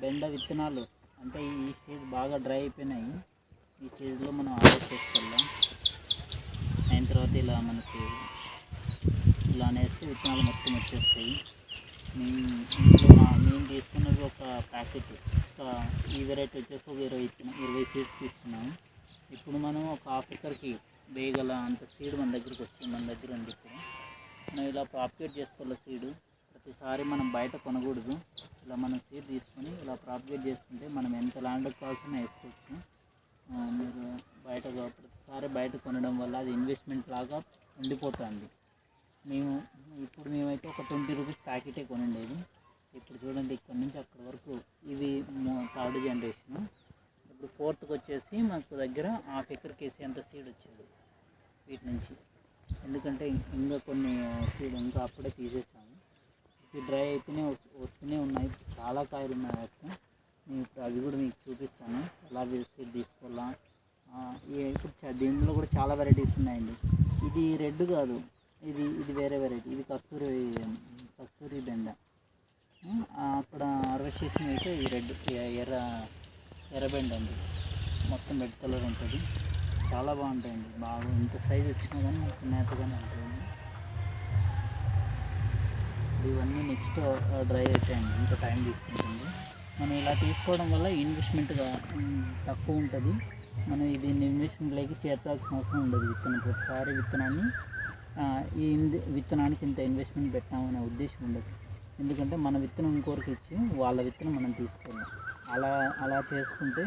బెండ విత్తనాలు అంటే ఈ స్టేజ్ బాగా డ్రై అయిపోయినాయి. ఈ స్టేజ్లో మనం హార్వెస్ట్ చేసుకోవాలి. అయిన తర్వాత ఇలా మనకి ఇలా అనేస్తే విత్తనాలు మొత్తం వచ్చేస్తాయి. మేము తీసుకున్నది ఒక ప్యాకెట్, ఈ వెరైటీ వచ్చేసి ఒక 20 సీడ్స్ తీసుకున్నాము. ఇప్పుడు మనం ఒక హాఫ్ ఎకర్కి వేయగల అంత సీడ్ మన దగ్గర ఉంది. ఇప్పుడు మనం ఇలా ప్రాపగేట్ చేసుకోవాలి. సీడ్ ప్రతిసారి మనం బయట కొనకూడదు. ఇలా మనం సీడ్ తీసుకొని ఇలా ప్రాపగేట్ చేసుకుంటే మనం ఎంత ల్యాండ్ కావాల్సిన వేసుకోవచ్చు. మీరు ప్రతిసారి బయట కొనడం వల్ల అది ఇన్వెస్ట్మెంట్ లాగా ఉండిపోతుంది. మేమైతే ఒక 20 రూపీస్ ప్యాకెటే కొనండేది. ఇప్పుడు చూడండి, ఇక్కడ నుంచి అక్కడి వరకు ఇది 3rd జనరేషన్. ఇప్పుడు 4థ్కి వచ్చేసి మాకు దగ్గర హాఫ్ ఎకర్కి వేసేంత సీడ్ వచ్చింది వీటి నుంచి. ఎందుకంటే ఇంకా కొన్ని సీడ్ ఇంకా అప్పుడే తీసేసాము. ఇది డ్రై అయితేనే వస్తూనే ఉన్నాయి. చాలా కాయలు ఉన్నాయి వాటికి. నేను ఇప్పుడు అవి కూడా మీకు చూపిస్తాను, ఎలా సీడ్ తీసుకోవాలా. ఇప్పుడు దీనిలో కూడా చాలా వెరైటీస్ ఉన్నాయండి. ఇది రెడ్ కాదు, ఇది వేరే వెరైటీ. ఇది కస్తూరి బెండ. అక్కడ హార్వెస్ట్ చేసినవి అయితే ఈ రెడ్ ఎర్రబెండ అండి. మొత్తం రెడ్ కలర్ ఉంటుంది. చాలా బాగుంటాయండి. బాగా ఇంత సైజు వచ్చినా కానీ మనకు నేతగానే ఉంటుంది. ఇవన్నీ నెక్స్ట్ డ్రై అవుతాయండి, ఇంకా టైం తీసుకుంటుంది. మనం ఇలా తీసుకోవడం వల్ల ఇన్వెస్ట్మెంట్గా తక్కువ ఉంటుంది. మనం దీన్ని ఇన్వెస్ట్మెంట్లోకి చేర్చాల్సిన అవసరం ఉండదు. ప్రతిసారి విత్తనానికి ఇంత ఇన్వెస్ట్మెంట్ పెట్టామనే ఉద్దేశం ఉండదు. ఎందుకంటే మన విత్తనం ఇంకొకరికి ఇచ్చి వాళ్ళ విత్తనం మనం తీసుకోవాలి. అలా చేసుకుంటే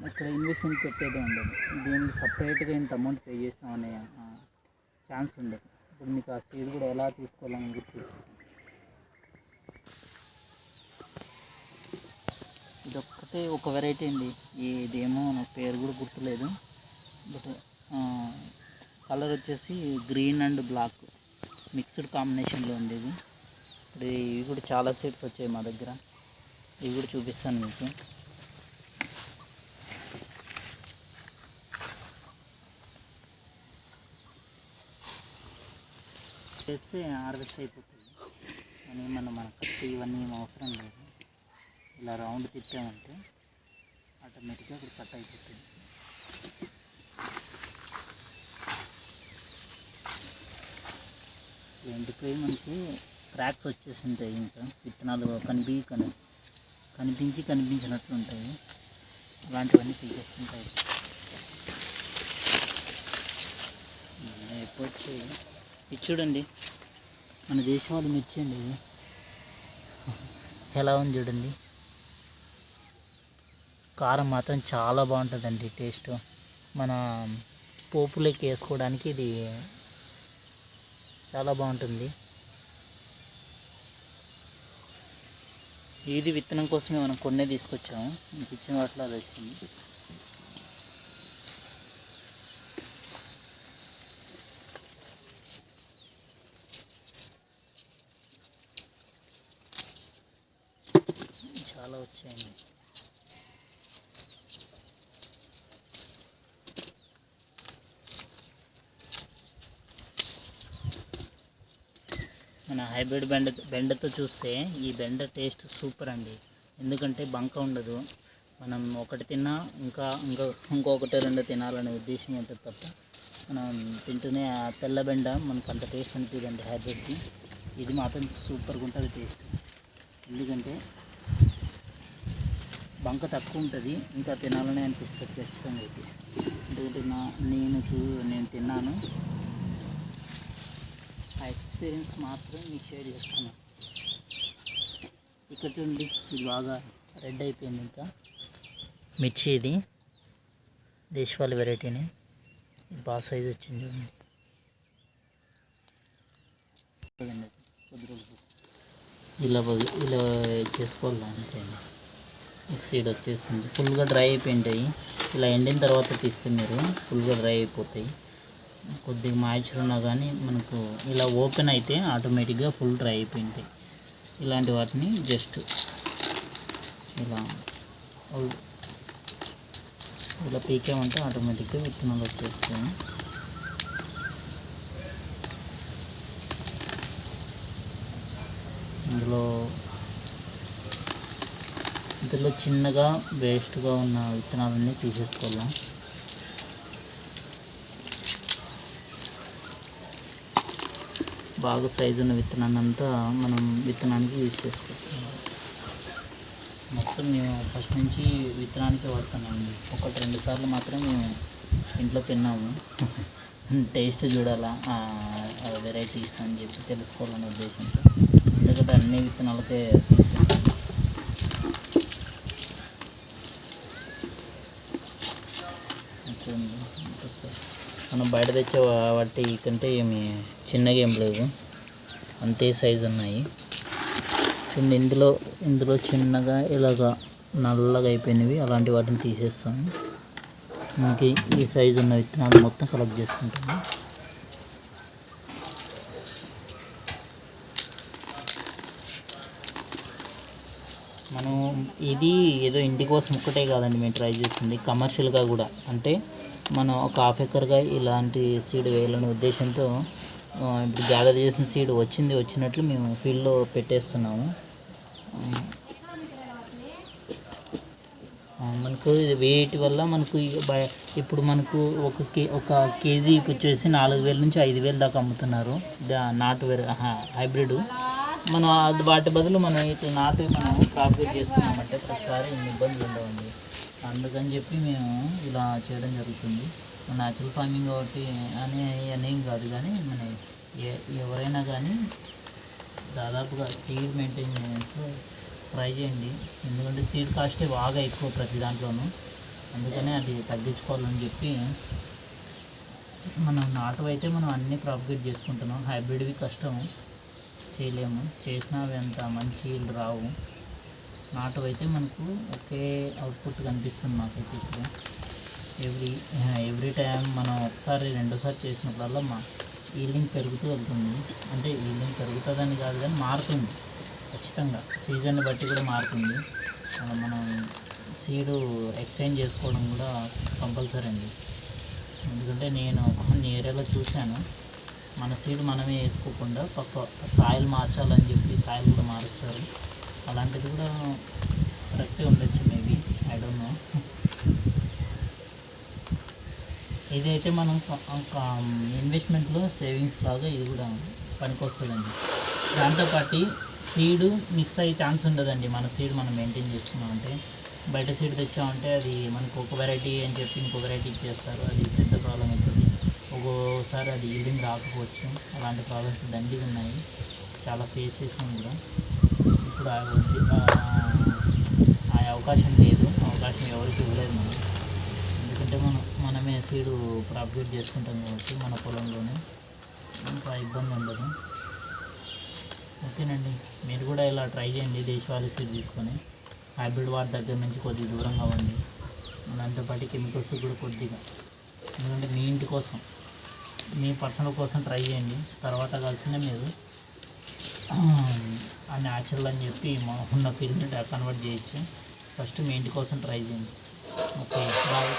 ఇక్కడ ఇన్వెస్ట్మెంట్ పెట్టేదే ఉండదు. దీనికి సపరేట్గా ఇంత అమౌంట్ పే చేస్తామనే ఛాన్స్ ఉండదు. ఇప్పుడు మీకు ఆ సీడ్ కూడా ఎలా తీసుకోవాలని చూపిస్తాను. ఇదొక్కటే ఒక వెరైటీ అండి. ఇదేమో నాకు పేరు కూడా గుర్తులేదు. బట్ కలర్ వచ్చేసి గ్రీన్ అండ్ బ్లాక్ మిక్స్డ్ కాంబినేషన్లో ఉంది ఇది. ఇప్పుడు ఇవి కూడా చాలా సీడ్స్ వచ్చాయి మా దగ్గర. ఇవి కూడా చూపిస్తాను మీకు. చేస్తే హార్వెస్ట్ అయిపోతుంది. మన కత్తి ఇవన్నీ ఏం అవసరం లేదు. ఇలా రౌండ్ తిప్పామంటే ఆటోమేటిక్గా ఇక్కడ కట్ అయిపోతుంది. ఎండిపోయి మనకి క్రాక్స్ వచ్చేసి ఉంటాయి. ఇంకా విత్తనాలు కనిపించినట్లు ఉంటాయి. అలాంటివన్నీ తీసేస్తుంటాయి. ఎప్పుడు ఇది చూడండి, మన దేశం వాళ్ళు మిర్చి అండి. ఇది ఎలా ఉంది చూడండి. కారం మాత్రం చాలా బాగుంటుందండి టేస్ట్. మన పోపులోకి వేసుకోవడానికి ఇది చాలా బాగుంటుంది. ఇది విత్తనం కోసమే మనం కొన్నే తీసుకొచ్చాము. మీకు ఇచ్చిన వాటిలో అది వచ్చింది. చాలా వచ్చాయండి. మన హైబ్రిడ్ బెండతో చూస్తే ఈ బెండ టేస్ట్ సూపర్ అండి. ఎందుకంటే బంక ఉండదు. మనం ఒకటి తిన్నా ఇంకొకటి 2 తినాలనే ఉద్దేశం ఉంటుంది తప్ప మనం తింటూనే ఆ తెల్ల బెండ మనకు అంత టేస్ట్ అనిపించదండి హైబ్రిడ్కి. ఇది మాత్రం సూపర్గా ఉంటుంది టేస్ట్. ఎందుకంటే బంక తక్కువ ఉంటుంది, ఇంకా తినాలనే అనిపిస్తుంది ఖచ్చితంగా. అయితే ఎందుకంటే నేను తిన్నాను, ఆ ఎక్స్పీరియన్స్ మాత్రం మీకు షేర్ చేస్తున్నాను. ఇక్కడ చూడండి, ఇది బాగా రెడ్ అయిపోయింది. ఇంకా మిర్చి ఇది దేశవాళీ వెరైటీని. ఇది బాగా సైజ్ వచ్చింది చూడండి. ఇలా చేసుకోవాలి అంతే. సీడ్ వచ్చేసింది, ఫుల్గా డ్రై అయిపోయింటాయి. ఇలా ఎండిన తర్వాత తీస్తే మీరు ఫుల్గా డ్రై అయిపోతాయి. కొద్దిగా మాయిశ్చర్ ఉన్నా కానీ మనకు ఇలా ఓపెన్ అయితే ఆటోమేటిక్గా ఫుల్ డ్రై అయిపోయింటాయి. ఇలాంటి వాటిని జస్ట్ ఇలా పీకామంటే ఆటోమేటిక్గా విత్తనాలు వచ్చేస్తాయి. ఇందులో ఇందులో చిన్నగా వేస్ట్గా ఉన్న విత్తనాలన్నీ తీసేసుకోవాలి. బాగా సైజు ఉన్న విత్తనాన్ని అంతా మనం విత్తనానికి యూజ్ చేసుకోవచ్చు. మొత్తం మేము ఫస్ట్ నుంచి విత్తనానికి వాడుతున్నాము. 1-2 సార్లు మాత్రం మేము ఇంట్లో తిన్నాము. టేస్ట్ చూడాలా వెరైటీస్ అని చెప్పి తెలుసుకోవాలనే ఉద్దేశంతో. ఎందుకంటే అన్ని విత్తనాలకే తీసుకుంటాం. మనం బయట తెచ్చే వాటి కంటే ఏమి చిన్నగా ఏం లేదు, అంతే సైజు ఉన్నాయి. చూడండి, ఇందులో చిన్నగా ఇలాగా నల్లగా అయిపోయినవి అలాంటి వాటిని తీసేస్తాము. మనకి ఈ సైజు ఉన్న విత్తనాలు మొత్తం కలెక్ట్ చేసుకుంటాము. మనం ఇది ఏదో ఇంటి కోసం ఒక్కటే కాదండి మేము ట్రై చేస్తుంది, కమర్షియల్గా కూడా. అంటే మనం ఒక 1/2 ఎకర్గా ఇలాంటి సీడ్ వేయాలనే ఉద్దేశంతో ఇప్పుడు గ్యాదర్ చేసిన సీడ్ వచ్చినట్లు మేము ఫీల్డ్లో పెట్టేస్తున్నాము. మనకు వీటి వల్ల మనకు ఇప్పుడు మనకు ఒక కేజీకి వచ్చేసి 4,000 నుంచి 5,000 దాకా అమ్ముతున్నారు నాటు హైబ్రిడ్. మనం వాటి బదులు మనం ఇట్లా నాటు మనం ప్రాపగేట్ చేసుకున్నామంటే ప్రతిసారి ఇన్ని ఇబ్బందులు ఉండవండి. అందుకని చెప్పి మేము ఇలా చేయడం జరుగుతుంది. న్యాచురల్ ఫార్మింగ్ ఒకటి అనేం కాదు, కానీ మన ఎవరైనా కానీ దాదాపుగా సీడ్ మెయింటెనెన్స్ ట్రై చేయండి. ఎందుకంటే సీడ్ కాస్టే బాగా ఎక్కువ ప్రతి దాంట్లోనూ. అందుకనే అది తగ్గించుకోవాలని చెప్పి మనం నాటు అయితే మనం అన్నీ ప్రాపగేట్ చేసుకుంటున్నాం. హైబ్రిడ్వి కష్టం, చేయలేము, చేసినా అవి అంత మంచి రావు. నాటు అయితే మనకు ఒకే అవుట్పుట్ కనిపిస్తుంది మాకైతే. ఇప్పుడు ఎవ్రీ టైం మనం 1-2 చేసినప్పుడల్లా మా ఈల్డింగ్ పెరుగుతూ వెళ్తుంది. అంటే ఈల్డింగ్ పెరుగుతుందని కాదు, కానీ మారుతుంది ఖచ్చితంగా, సీజన్ని బట్టి కూడా మారుతుంది. మనం సీడు ఎక్స్చేంజ్ చేసుకోవడం కూడా కంపల్సరీ అండి. ఎందుకంటే నేను కొన్ని ఏరియాలో చూశాను, మన సీడ్ మనమే వేసుకోకుండా పక్క సాయిల్ మార్చాలని చెప్పి సాయిల్ కూడా మారుస్తారు. అలాంటిది కూడా కరెక్టే ఉండొచ్చు, మేబీ, ఐ డోంట్ నో. ఇదైతే మనం ఒక ఇన్వెస్ట్మెంట్లో సేవింగ్స్ లాగా ఇది కూడా పనికొస్తుందండి. దాంతోపాటు సీడు మిక్స్ అయ్యే ఛాన్స్ ఉండదండి. మన సీడ్ మనం మెయింటైన్ చేసుకున్నామంటే. బయట సీడ్ తెచ్చామంటే అది మనకు ఒక వెరైటీ అని చెప్పి ఇంకో వెరైటీ ఇచ్చేస్తారు, అది పెద్ద ప్రాబ్లం అవుతుంది. ఒక్కోసారి అది ఈల్డింగ్ రాకపోవచ్చు. అలాంటి ప్రాబ్లమ్స్ దండిగా ఉన్నాయి, చాలా ఫేస్ చేసాం కూడా. ఇప్పుడు ఆ అవకాశం లేదు, అవకాశం ఎవరికి ఇవ్వలేదు మనం. ఎందుకంటే మనమే సీడు ప్రాపగేట్ చేసుకుంటాం కాబట్టి మన పొలంలోనే, ఇంకా ఇబ్బంది ఉండదు. ఓకేనండి, మీరు కూడా ఇలా ట్రై చేయండి. దేశవాళీ సీడ్ తీసుకొని హైబ్రిడ్ వాటి దగ్గర నుంచి కొద్దిగా దూరంగా అవ్వండి. దాంతోపాటు కెమికల్స్ కూడా కొద్దిగా, ఎందుకంటే మీ ఇంటి కోసం, మీ పర్సనల్ కోసం ట్రై చేయండి. తర్వాత కలిసిన మీరు ఆ న్యాచురల్ అని చెప్పి ఉన్న ఫీల్డ్ని కన్వర్ట్ చేయొచ్చు. ఫస్ట్ మీ ఇంటి కోసం ట్రై చేయండి. Okay, bye.